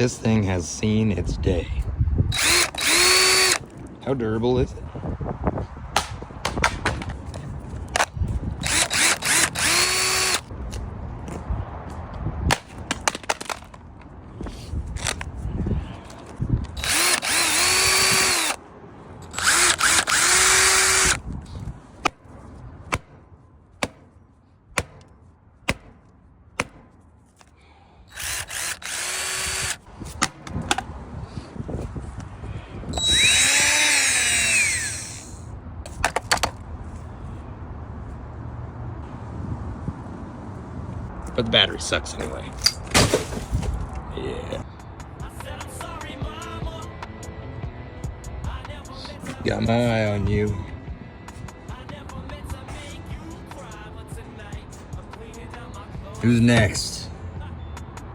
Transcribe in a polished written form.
This thing has seen its day. How durable is it? But the battery sucks anyway. Yeah. Got my eye on you. Who's next?